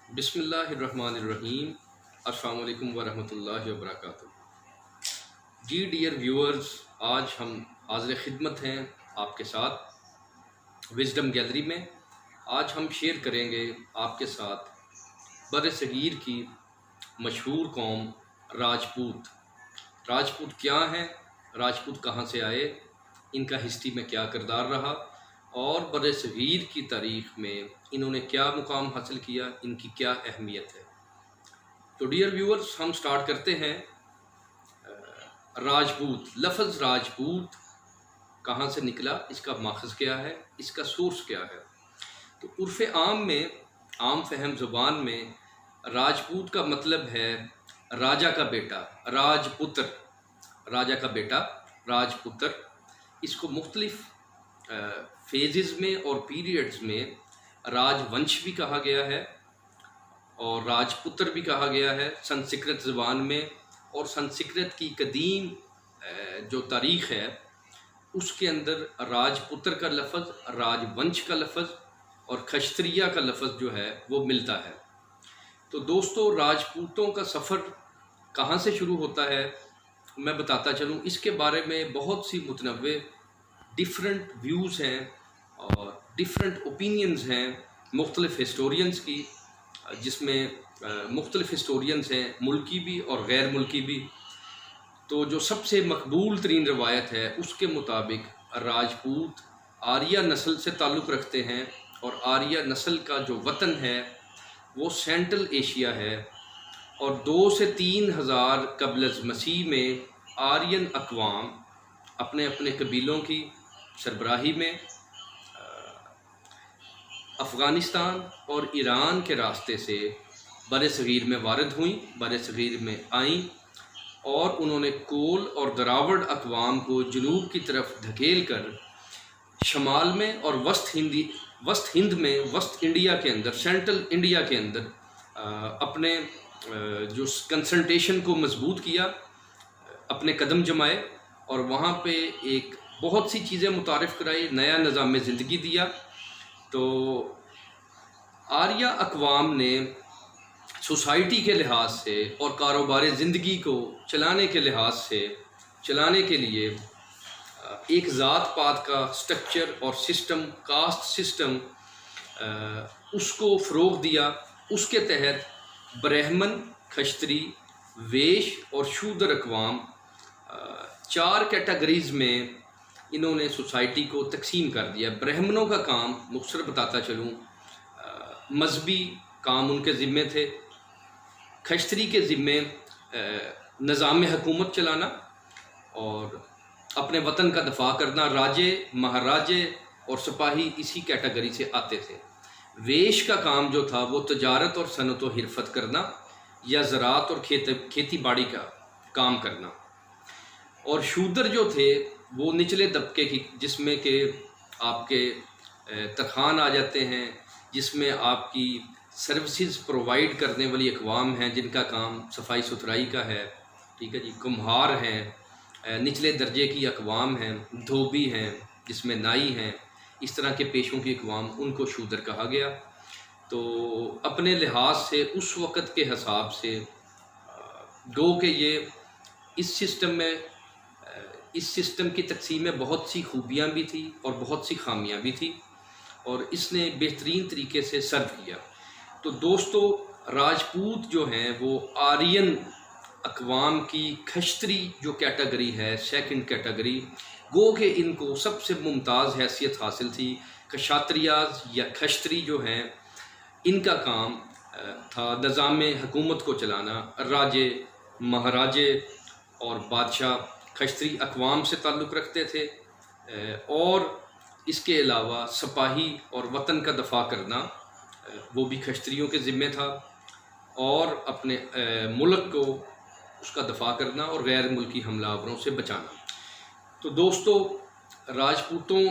बिस्मिल्लाहिर्रहमानिर्रहीम। अस्सलाम वालेकुम वरहमतुल्लाहि वबरकातुहू। जी डियर व्यूअर्स, आज हम हाज़िर खिदमत हैं आपके साथ विज़डम गैलरी में। आज हम शेयर करेंगे आपके साथ बर सगीर की मशहूर कौम राजपूत। राजपूत क्या हैं, राजपूत कहाँ से आए, इनका हिस्ट्री में क्या किरदार रहा और बर सगीर की तारीख़ में इन्होंने क्या मुकाम हासिल किया, इनकी क्या अहमियत है। तो डियर व्यूअर्स, हम स्टार्ट करते हैं। राजपूत, लफ्ज़ राजपूत कहाँ से निकला, इसका माखज़ क्या है, इसका सोर्स क्या है। तो उर्फ़ आम में, आम फहम ज़ुबान में राजपूत का मतलब है राजा का बेटा, राजपुत्र, राजा का बेटा राजपुत्र। इसको मुख्तलिफ़ फेजेस में और पीरियड्स में राजवंश भी कहा गया है और राजपुत्र भी कहा गया है संस्कृत ज़बान में। और संस्कृत की कदीम जो तारीख़ है उसके अंदर राजपुत्र का लफ्ज़, राजवंश का लफ्ज़ और क्षत्रिय का लफ्ज़ जो है वो मिलता है। तो दोस्तों, राजपूतों का सफ़र कहाँ से शुरू होता है मैं बताता चलूँ। इसके बारे में बहुत सी मुतनव्वे डिफरेंट व्यूज़ हैं और डिफरेंट ओपिनियंस हैं मुख्तलिफ़ हिस्टोरियंस की, जिसमें मुख्तलिफ़ हिस्टोरियंस हैं मुल्की भी और गैर मुल्की भी। तो जो सबसे मकबूल तरीन रवायत है उसके मुताबिक राजपूत आर्या नस्ल से ताल्लुक़ रखते हैं और आर्या नस्ल का जो वतन है वो सेंट्रल एशिया है। और 2 से 3 हज़ार कबल मसीह में आर्यन अक़वाम अपने अपने कबीलों की सरबराही में अफ़गानिस्तान और ईरान के रास्ते से बर सग़ीर में वारिद हुई, बर सग़ीर में आईं और उन्होंने कोल और द्रावड़ अक़वाम को जनूब की तरफ धकेल कर शमाल में और वस्त हिंद में, वस्त इंडिया के अंदर, सेंट्रल इंडिया के अंदर अपने जो कंसंट्रेशन को मजबूत किया, अपने कदम जमाए और वहाँ पे एक बहुत सी चीज़ें मुतारिफ़ कराई, नया निज़ाम ज़िंदगी दिया। तो आर्या अक़वाम ने सोसाइटी के लिहाज से और कारोबार ज़िंदगी को चलाने के लिहाज से चलाने के लिए एक ज़ात पात का स्ट्रक्चर और सिस्टम, कास्ट सिस्टम, उसको फ़रोग़ दिया। उसके तहत ब्राह्मण, क्षत्रिय, वैश्य और शूद्र अक़वाम 4 कैटेगरीज़ में इन्होंने सोसाइटी को तकसीम कर दिया। ब्राह्मणों का काम, मुख्तसर बताता चलूँ, मजहबी काम उनके ज़िम्मे थे। क्षत्रिय के ज़िम्मे निज़ाम हुकूमत चलाना और अपने वतन का दफ़ा करना। राजे, महाराजे और सिपाही इसी कैटेगरी से आते थे। वैश्य का काम जो था वो तजारत और सनत व हिरफत करना या ज़राअत और खेती बाड़ी का काम करना। और शूद्र जो थे वो निचले तबके की, जिसमें कि आपके तरखान आ जाते हैं, जिसमें आपकी सर्विसेज प्रोवाइड करने वाली अक़वाम हैं जिनका काम सफाई सुथराई का है, ठीक है जी। कुम्हार हैं, निचले दर्जे की अक़वाम हैं, धोबी हैं जिसमें नाई हैं, इस तरह के पेशों की अक़वाम, उनको शूद्र कहा गया। तो अपने लिहाज से उस वक़्त के हिसाब से गो के ये इस सिस्टम की तक़सीम में बहुत सी खूबियाँ भी थी और बहुत सी खामियाँ भी थी और इसने बेहतरीन तरीके से सर्व किया। तो दोस्तों, राजपूत जो हैं वो आर्यन अक़वाम की क्षत्रिय जो कैटेगरी है, सेकंड कैटेगरी, गो के इनको सबसे मुमताज़ हैसियत हासिल थी। क्षत्रियाज़ या क्षत्रिय जो हैं इनका काम था निज़ाम हुकूमत को चलाना। राजे, महाराजे और बादशाह क्षत्रिय अक़वाम से ताल्लुक़ रखते थे और इसके अलावा सिपाही और वतन का दफ़ा करना वो भी क्षत्रियों के ज़िम्मे था और अपने मुल्क को उसका दफ़ा करना और गैर मुल्की हमलावरों से बचाना। तो दोस्तों, राजपूतों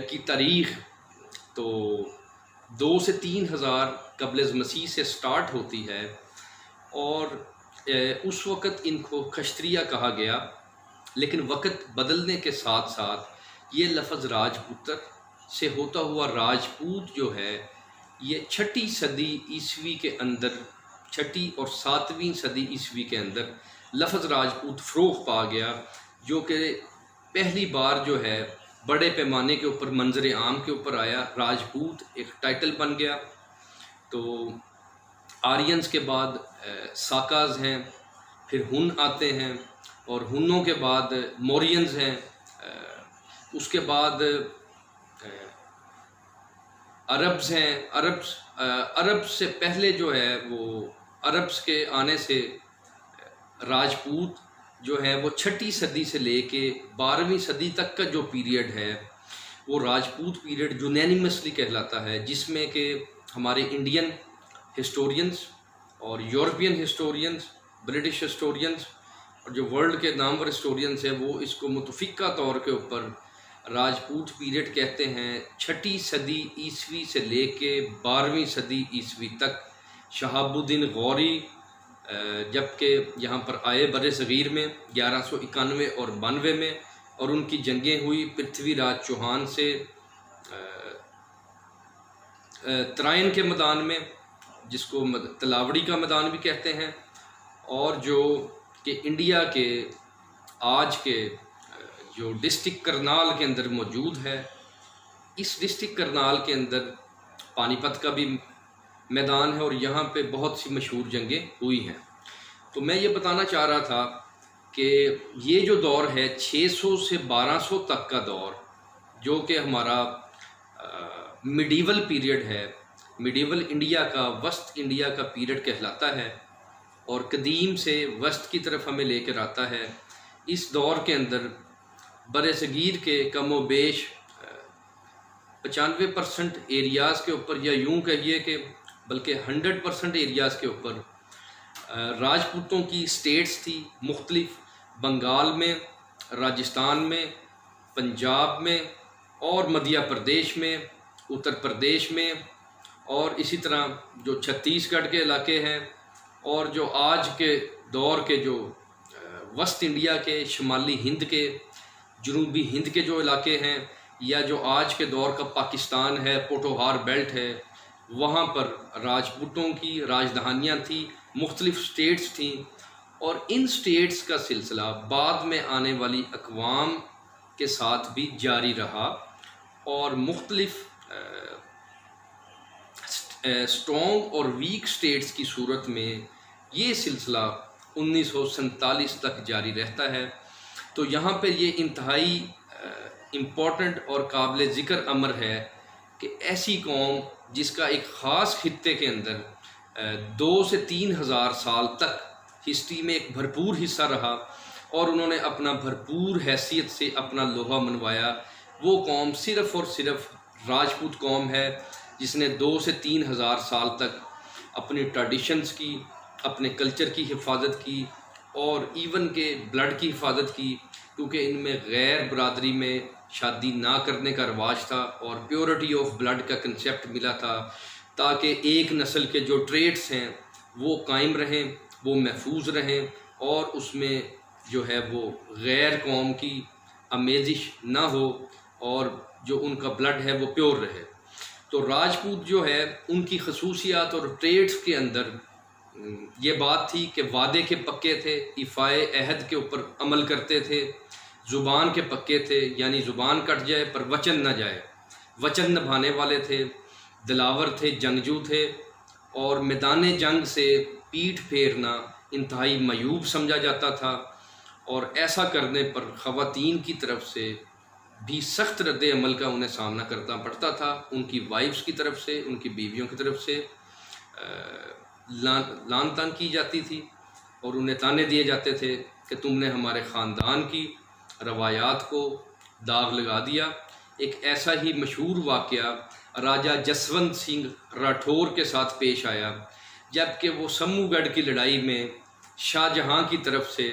की तारीख़ तो 2 से 3 हज़ार कबल मसीह से स्टार्ट होती है और उस वक़्त इनको क्षत्रिय कहा गया। लेकिन वक़्त बदलने के साथ साथ ये लफ्ज़ राजपुत्र से होता हुआ राजपूत जो है ये 6ठी सदी ईस्वी के अंदर, 6ठी और 7वीं सदी ईस्वी के अंदर लफ्ज़ राजपूत फ़रोग़ पा गया, जो कि पहली बार जो है बड़े पैमाने के ऊपर मंजर आम के ऊपर आया। राजपूत एक टाइटल बन गया। तो आर्यंस के बाद साकाज हैं, फिर हुन आते हैं, और हुनों के बाद मौर्यंस हैं, उसके बाद अरब्स हैं। अरब्स से पहले जो है वो अरब्स के आने से राजपूत जो है वो 6ठी सदी से लेके 12वीं सदी तक का जो पीरियड है वो राजपूत पीरियड यूनानिमसली कहलाता है, जिसमें कि हमारे इंडियन हिस्टोरियंस और यूरोपियन हिस्टोरियंस, ब्रिटिश हिस्टोरियंस और जो वर्ल्ड के नामवर हिस्टोरियंस हैं वो इसको मुतफ़िक़ा तौर के ऊपर राजपूत पीरियड कहते हैं। 6ठी सदी ईस्वी से लेके 12वीं सदी ईस्वी तक शहाबुद्दीन गौरी जबकि यहाँ पर आए बर सग़ीर में 1191 और 92 में, और उनकी जंगें हुई पृथ्वीराज चौहान से त्रायन के मैदान में, जिसको तलावड़ी का मैदान भी कहते हैं, और जो कि इंडिया के आज के जो डिस्ट्रिक्ट करनाल के अंदर मौजूद है। इस डिस्ट्रिक्ट करनाल के अंदर पानीपत का भी मैदान है और यहाँ पे बहुत सी मशहूर जंगें हुई हैं। तो मैं ये बताना चाह रहा था कि ये जो दौर है 600 से 1200 तक का दौर, जो कि हमारा मिडीवल पीरियड है, मिडीवल इंडिया का, वस्त इंडिया का पीरियड कहलाता है, और कदीम से वस्त की तरफ हमें लेकर आता है। इस दौर के अंदर बर सग़ीर के कमो बेश 95% एरियाज़ के ऊपर, या यूँ कहिए कि बल्कि 100% एरियाज़ के ऊपर राजपूतों की स्टेट्स थी मुख्तलिफ, बंगाल में, राजस्थान में, पंजाब में और मध्य प्रदेश में, उत्तर प्रदेश में, और इसी तरह जो छत्तीसगढ़ के इलाके हैं, और जो आज के दौर के जो वस्त इंडिया के, शुमाली हिंद के, जनूबी हिंद के जो इलाके हैं, या जो आज के दौर का पाकिस्तान है, पोटोहार बेल्ट है, वहाँ पर राजपूतों की राजधानियाँ थी, मुख्तलिफ स्टेट्स थीं, और इन स्टेट्स का सिलसिला बाद में आने वाली अक़वाम के साथ भी जारी रहा, और मुख्तलिफ स्ट्रॉन्ग और वीक स्टेट्स की सूरत में ये सिलसिला 1947 तक जारी रहता है। तो यहाँ पर ये इंतहाई इम्पॉर्टेंट और काबिल ज़िक्र अमर है कि ऐसी कौम जिसका एक ख़ास खित्ते के अंदर 2 से 3 हज़ार साल तक हिस्ट्री में एक भरपूर हिस्सा रहा, और उन्होंने अपना भरपूर हैसियत से अपना लोहा मनवाया, वो कौम सिर्फ़ और सिर्फ राजपूत कौम है, जिसने 2 से 3 हज़ार साल तक अपनी ट्रेडिशंस की, अपने कल्चर की हिफाजत की, और इवन के ब्लड की हिफाजत की, क्योंकि इनमें गैर बरादरी में शादी ना करने का रवाज था, और प्योरिटी ऑफ ब्लड का कंसेप्ट मिला था, ताकि एक नस्ल के जो ट्रेड्स हैं वो कायम रहें, वो महफूज रहें, और उसमें जो है वो गैर कौम की आमेजिश ना हो, और जो उनका ब्लड है वो प्योर रहे। तो राजपूत जो है उनकी खसूसियात और ट्रेड्स के अंदर ये बात थी कि वादे के पक्के थे, इफ़ाए अहद के ऊपर अमल करते थे, ज़ुबान के पक्के थे, यानी ज़ुबान कट जाए पर वचन न जाए, वचन निभाने वाले थे, दिलावर थे, जंगजू थे, और मैदान जंग से पीठ फेरना इंतहाई मयूब समझा जाता था, और ऐसा करने पर ख़वातीन की तरफ से भी सख्त रद्द अमल का उन्हें सामना करना पड़ता था, उनकी वाइफ्स की तरफ से, उनकी बीवियों की तरफ से लान तान की जाती थी, और उन्हें ताने दिए जाते थे कि तुमने हमारे ख़ानदान की रवायात को दाग लगा दिया। एक ऐसा ही मशहूर वाक़या राजा जसवंत सिंह राठौर के साथ पेश आया, जबकि वो समूगढ़ की लड़ाई में शाहजहां की तरफ से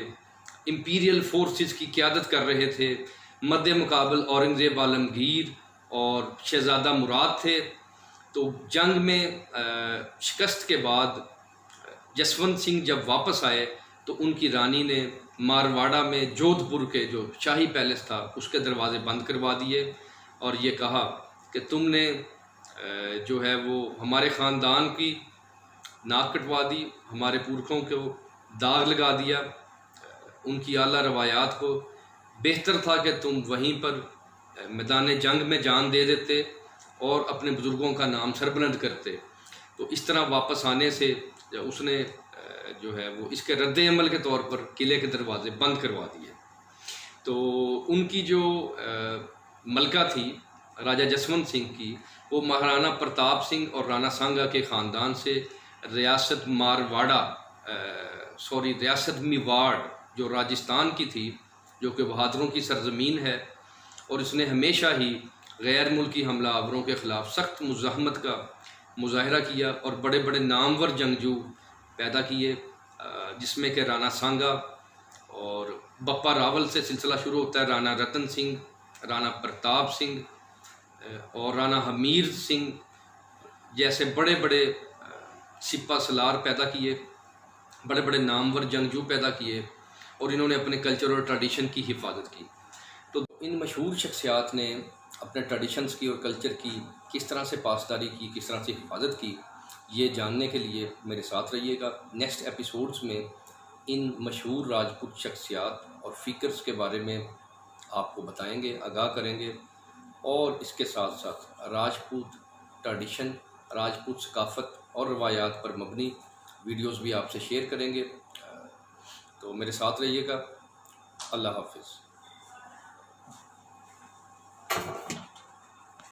इम्पीरियल फोर्सेस की क़यादत कर रहे थे। मद्दे मुकाबल औरंगज़ेब आलमगीर और शहज़ादा मुराद थे। तो जंग में शिकस्त के बाद जसवंत सिंह जब वापस आए तो उनकी रानी ने मारवाड़ा में जोधपुर के जो शाही पैलेस था उसके दरवाज़े बंद करवा दिए, और ये कहा कि तुमने जो है वो हमारे ख़ानदान की नाक कटवा दी, हमारे पुरखों को दाग लगा दिया, उनकी आला रवायात को। बेहतर था कि तुम वहीं पर मैदान जंग में जान दे देते और अपने बुज़ुर्गों का नाम सरबुलंद करते। तो इस तरह वापस आने से उसने जो है वो इसके रद्द अमल के तौर पर किले के दरवाजे बंद करवा दिए। तो उनकी जो मलका थी राजा जसवंत सिंह की, वो महाराणा प्रताप सिंह और राणा सांगा के ख़ानदान से रियासत रियासत मेवाड़ जो राजस्थान की थी, जो कि बहादुरों की सरजमीन है, और इसने हमेशा ही गैर मुल्की हमलावरों के ख़िलाफ़ सख्त मुज़ाहमत का मुज़ाहरा किया और बड़े बड़े नामवर जंगजू पैदा किए, जिसमें कि राणा सांगा और बप्पा रावल से सिलसिला शुरू होता है, राणा रतन सिंह, राणा प्रताप सिंह और राणा हमीर सिंह जैसे बड़े बड़े सिपा सलार पैदा किए, बड़े बड़े नामवर जंगजू पैदा किए, और इन्होंने अपने कल्चर और ट्रेडिशन की हिफाजत की। तो इन मशहूर शख्सियात ने अपने ट्रेडिशंस की और कल्चर की किस तरह से पासदारी की, किस तरह से हिफाजत की, ये जानने के लिए मेरे साथ रहिएगा। नेक्स्ट एपिसोड्स में इन मशहूर राजपूत शख्सियात और फ़िकर्स के बारे में आपको बताएंगे, आगाह करेंगे, और इसके साथ साथ राजपूत ट्रेडिशन, राजपूत सकाफ़त और रवायात पर मबनी वीडियोस भी आपसे शेयर करेंगे। तो मेरे साथ रहिएगा। अल्लाह हाफ़िज़।